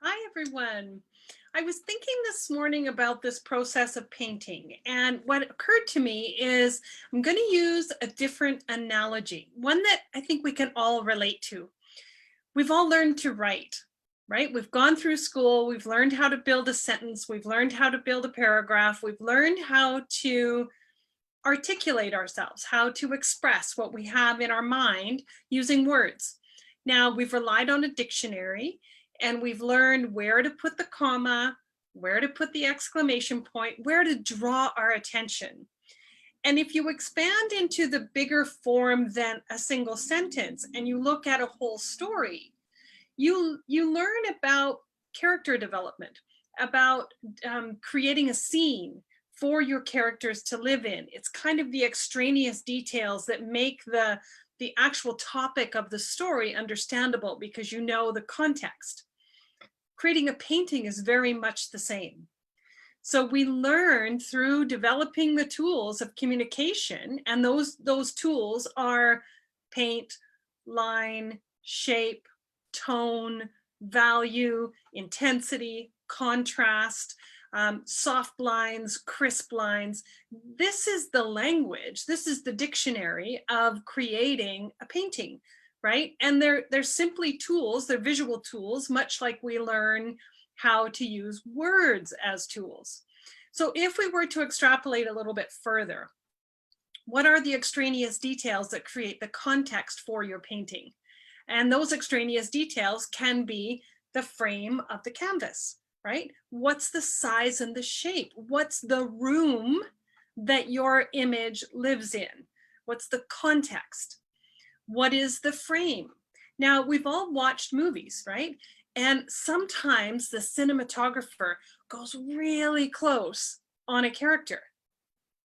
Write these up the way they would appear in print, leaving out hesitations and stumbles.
Hi, everyone. I was thinking this morning about this process of painting, and what occurred to me is I'm going to use a different analogy, one that I think we can all relate to. We've all learned to write, right? We've gone through school, we've learned how to build a sentence, we've learned how to build a paragraph, we've learned how to articulate ourselves, how to express what we have in our mind using words. Now, we've relied on a dictionary and we've learned where to put the comma, where to put the exclamation point, where to draw our attention. And if you expand into the bigger form than a single sentence and you look at a whole story, you learn about character development, about creating a scene for your characters to live in. It's kind of the extraneous details that make the actual topic of the story understandable because you know the context. Creating a painting is very much the same. So we learn through developing the tools of communication, and those tools are paint, line, shape, tone, value, intensity, contrast, soft lines, crisp lines. This is the language, this is the dictionary of creating a painting, right? And they're simply tools, they're visual tools, much like we learn how to use words as tools. So if we were to extrapolate a little bit further, what are the extraneous details that create the context for your painting? And those extraneous details can be the frame of the canvas, right? What's the size and the shape? What's the room that your image lives in? What's the context? What is the frame? Now, we've all watched movies, right? And sometimes the cinematographer goes really close on a character.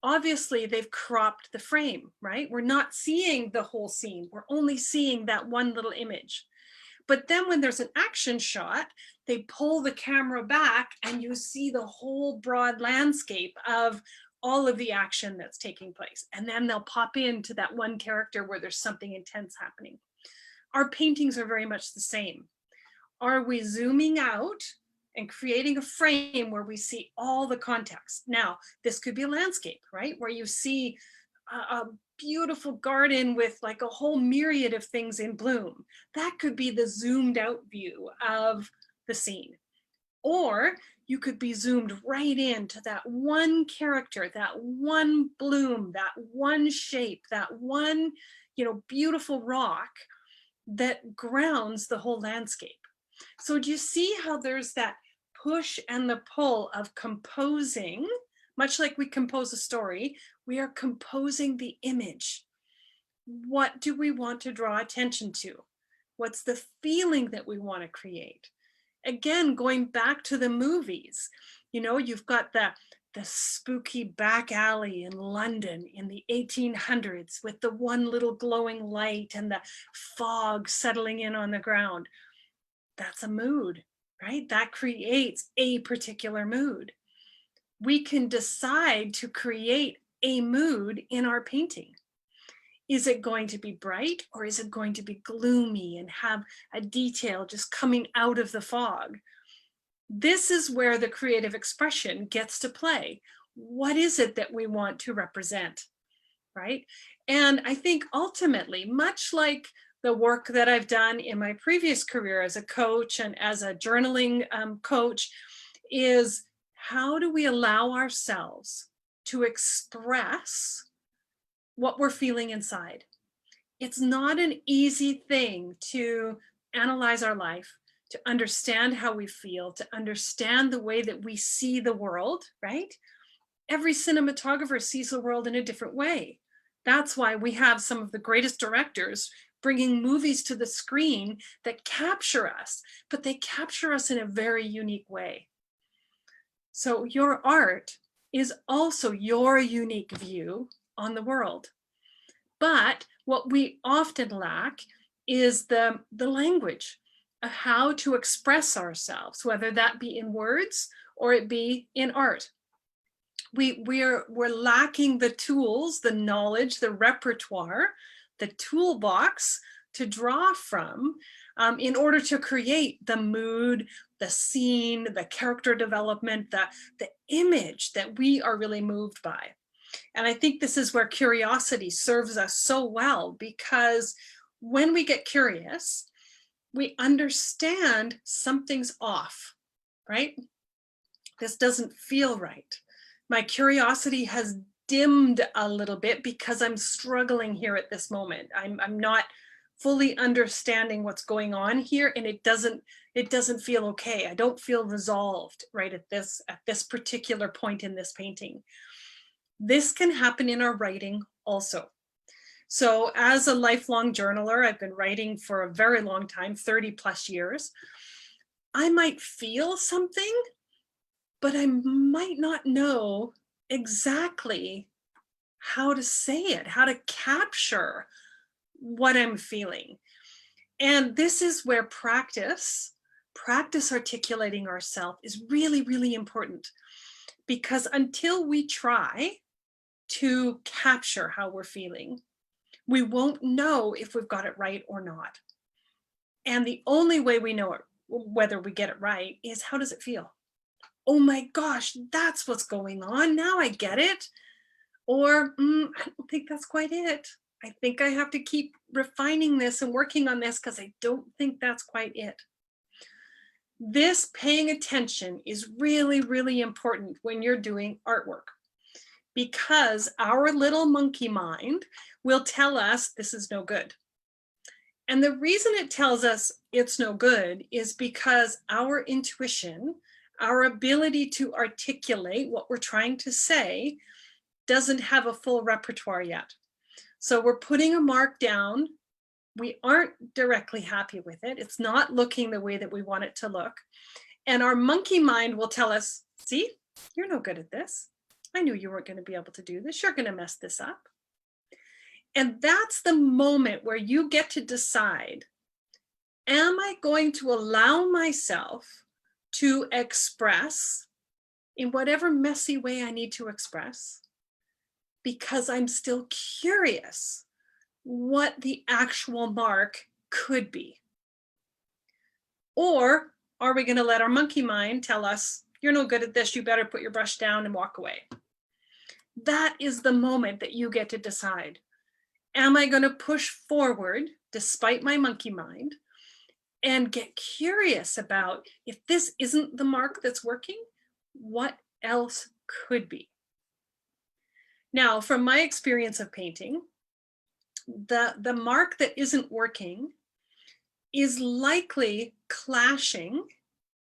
Obviously, they've cropped the frame, right? We're not seeing the whole scene. We're only seeing that one little image. But then when there's an action shot, they pull the camera back and you see the whole broad landscape of all of the action that's taking place. And then they'll pop into that one character where there's something intense happening. Our paintings are very much the same. Are we zooming out and creating a frame where we see all the context? Now, this could be a landscape, right? Where you see a beautiful garden with like a whole myriad of things in bloom. That could be the zoomed out view of the scene. Or you could be zoomed right into that one character, that one bloom, that one shape, that one, beautiful rock that grounds the whole landscape. So do you see how there's that push and the pull of composing? Much like we compose a story, we are composing the image. What do we want to draw attention to? What's the feeling that we want to create? Again, going back to the movies, you've got the spooky back alley in London in the 1800s with the one little glowing light and the fog settling in on the ground. That's a mood, right? That creates a particular mood. We can decide to create a mood in our painting. Is it going to be bright or is it going to be gloomy and have a detail just coming out of the fog? This is where the creative expression gets to play. What is it that we want to represent, right? And I think ultimately, much like the work that I've done in my previous career as a coach and as a journaling coach, is how do we allow ourselves to express what we're feeling inside? It's not an easy thing to analyze our life, to understand how we feel, to understand the way that we see the world, right? Every cinematographer sees the world in a different way. That's why we have some of the greatest directors bringing movies to the screen that capture us, but they capture us in a very unique way. So your art is also your unique view on the world. But what we often lack is the language of how to express ourselves, whether that be in words or it be in art. We're lacking the tools, the knowledge, the repertoire, the toolbox to draw from in order to create the mood, the scene, the character development, the image that we are really moved by. And I think this is where curiosity serves us so well, because when we get curious, we understand something's off, right? This doesn't feel right. My curiosity has dimmed a little bit because I'm struggling here at this moment. I'm not fully understanding what's going on here, and it doesn't feel okay. I don't feel resolved right at this particular point in this painting. This can happen in our writing also. So as a lifelong journaler, I've been writing for a very long time, 30 plus years. I might feel something, but I might not know exactly how to say it, how to capture what I'm feeling. And this is where practice articulating ourselves is really, really important, because until we try to capture how we're feeling, we won't know if we've got it right or not. And the only way we know it, whether we get it right, is how does it feel? Oh my gosh, that's what's going on. Now I get it. Or I don't think that's quite it. I think I have to keep refining this and working on this because I don't think that's quite it. This paying attention is really, really important when you're doing artwork, because our little monkey mind will tell us this is no good. And the reason it tells us it's no good is because our intuition, our ability to articulate what we're trying to say, doesn't have a full repertoire yet. So we're putting a mark down. We aren't directly happy with it. It's not looking the way that we want it to look. And our monkey mind will tell us, see, you're no good at this. I knew you weren't going to be able to do this. You're going to mess this up. And that's the moment where you get to decide, am I going to allow myself to express in whatever messy way I need to express, because I'm still curious what the actual mark could be? Or are we going to let our monkey mind tell us, you're no good at this, you better put your brush down and walk away? That is the moment that you get to decide. Am I going to push forward despite my monkey mind and get curious about, if this isn't the mark that's working, what else could be? Now, from my experience of painting, the mark that isn't working is likely clashing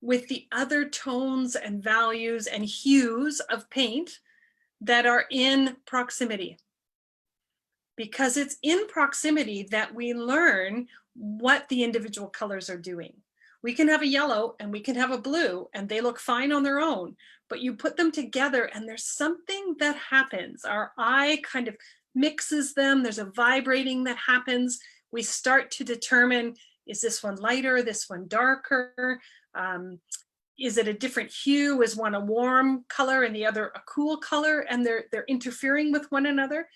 with the other tones and values and hues of paint that are in proximity. Because it's in proximity that we learn what the individual colors are doing. We can have a yellow and we can have a blue and they look fine on their own, but you put them together and there's something that happens. Our eye kind of mixes them. There's a vibrating that happens. We start to determine, is this one lighter, this one darker? Is it a different hue? Is one a warm color and the other a cool color? And they're interfering with one another.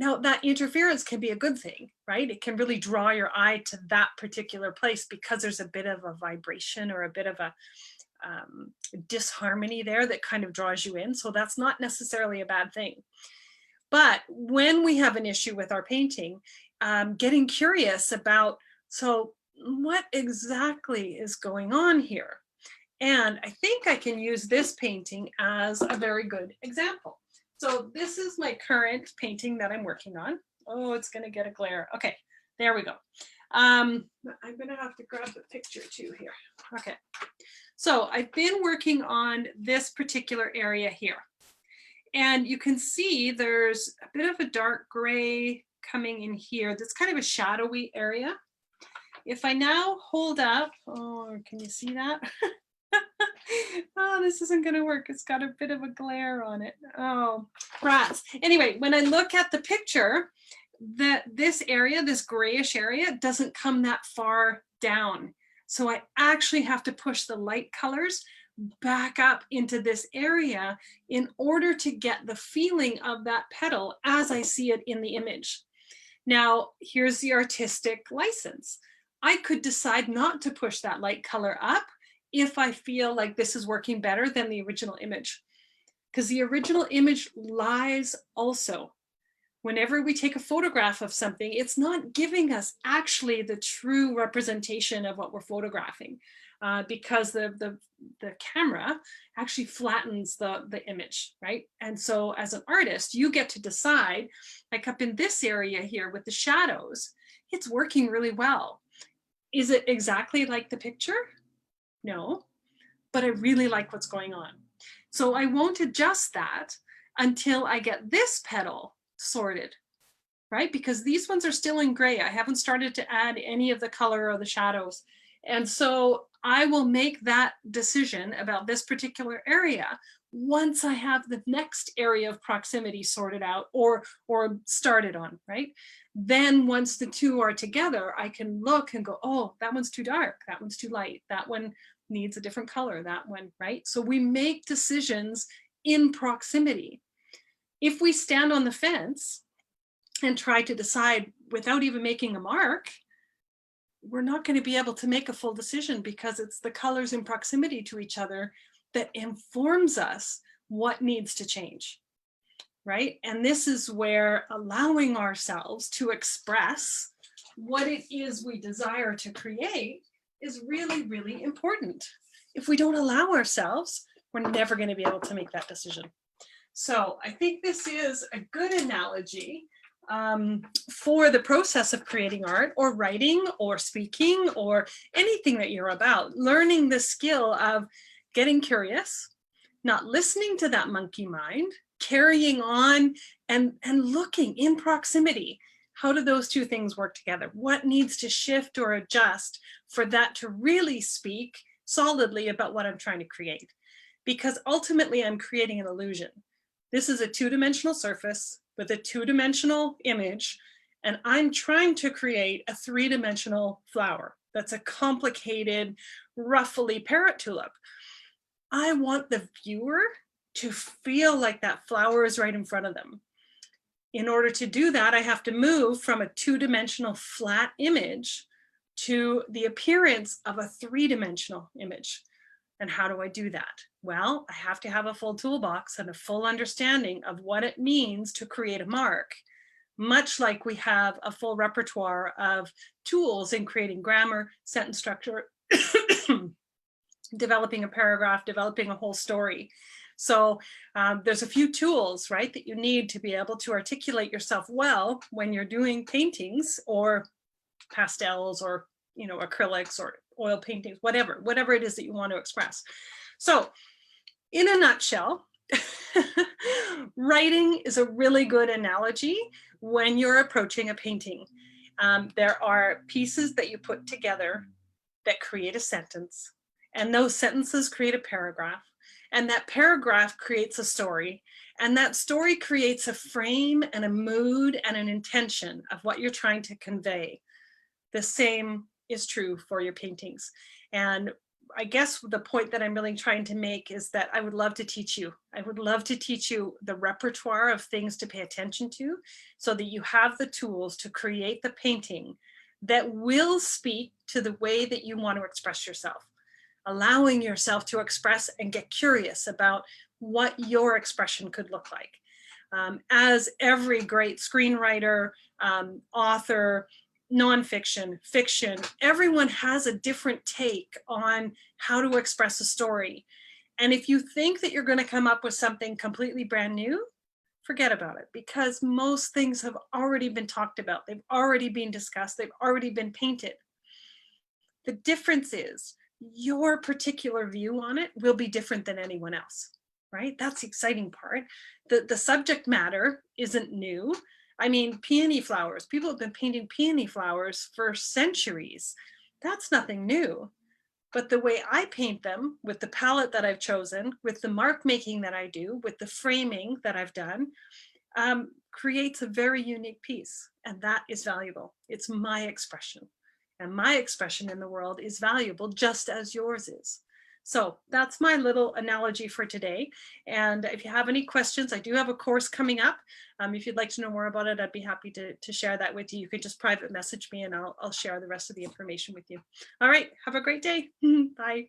Now, that interference can be a good thing, right? It can really draw your eye to that particular place because there's a bit of a vibration or a bit of a disharmony there that kind of draws you in. So that's not necessarily a bad thing. But when we have an issue with our painting, getting curious about, so what exactly is going on here? And I think I can use this painting as a very good example. So this is my current painting that I'm working on. Oh, it's going to get a glare. Okay, there we go. I'm going to have to grab the picture too here. Okay, so I've been working on this particular area here. And you can see there's a bit of a dark gray coming in here. That's kind of a shadowy area. If I now hold up, oh, can you see that? Oh, this isn't going to work. It's got a bit of a glare on it. Oh, rats. Anyway, when I look at the picture, this area, this grayish area, doesn't come that far down. So I actually have to push the light colors back up into this area in order to get the feeling of that petal as I see it in the image. Now, here's the artistic license. I could decide not to push that light color up if I feel like this is working better than the original image. Because the original image lies also. Whenever we take a photograph of something, it's not giving us actually the true representation of what we're photographing, because the camera actually flattens the image, right? And so as an artist, you get to decide, like up in this area here with the shadows, it's working really well. Is it exactly like the picture? No, but I really like what's going on. So I won't adjust that until I get this petal sorted, right? Because these ones are still in gray. I haven't started to add any of the color or the shadows. And so I will make that decision about this particular area once I have the next area of proximity sorted out or started on, right? Then once the two are together, I can look and go, oh, that one's too dark, that one's too light, that one needs a different color, that one, right? So we make decisions in proximity. If we stand on the fence and try to decide without even making a mark, we're not going to be able to make a full decision, because it's the colors in proximity to each other that informs us what needs to change, right? And this is where allowing ourselves to express what it is we desire to create is really, really important. If we don't allow ourselves, we're never going to be able to make that decision. So I think this is a good analogy for the process of creating art or writing or speaking or anything that you're about. Learning the skill of getting curious, not listening to that monkey mind, carrying on and looking in proximity. How do those two things work together? What needs to shift or adjust for that to really speak solidly about what I'm trying to create? Because ultimately I'm creating an illusion. This is a two-dimensional surface with a two-dimensional image, and I'm trying to create a three-dimensional flower. That's a complicated, ruffly parrot tulip. I want the viewer to feel like that flower is right in front of them. In order to do that, I have to move from a two-dimensional flat image to the appearance of a three-dimensional image. And how do I do that? Well, I have to have a full toolbox and a full understanding of what it means to create a mark, much like we have a full repertoire of tools in creating grammar, sentence structure, developing a paragraph, developing a whole story. So there's a few tools, right, that you need to be able to articulate yourself well when you're doing paintings or pastels or, you know, acrylics or oil paintings, whatever it is that you want to express. So in a nutshell, writing is a really good analogy when you're approaching a painting. There are pieces that you put together that create a sentence, and those sentences create a paragraph, and that paragraph creates a story, and that story creates a frame and a mood and an intention of what you're trying to convey. The same is true for your paintings. And I guess the point that I'm really trying to make is that I would love to teach you. I would love to teach you the repertoire of things to pay attention to so that you have the tools to create the painting that will speak to the way that you want to express yourself, allowing yourself to express and get curious about what your expression could look like. As every great screenwriter, author, nonfiction, fiction, everyone has a different take on how to express a story. And if you think that you're going to come up with something completely brand new, forget about it, because most things have already been talked about. They've already been discussed. They've already been painted. The difference is your particular view on it will be different than anyone else, right? That's the exciting part. The subject matter isn't new. I mean, peony flowers, people have been painting peony flowers for centuries. That's nothing new. But the way I paint them, with the palette that I've chosen, with the mark making that I do, with the framing that I've done, creates a very unique piece. And that is valuable. It's my expression. And my expression in the world is valuable just as yours is. So that's my little analogy for today. And if you have any questions, I do have a course coming up. If you'd like to know more about it, I'd be happy to share that with you. You could just private message me and I'll share the rest of the information with you. All right, have a great day. Bye.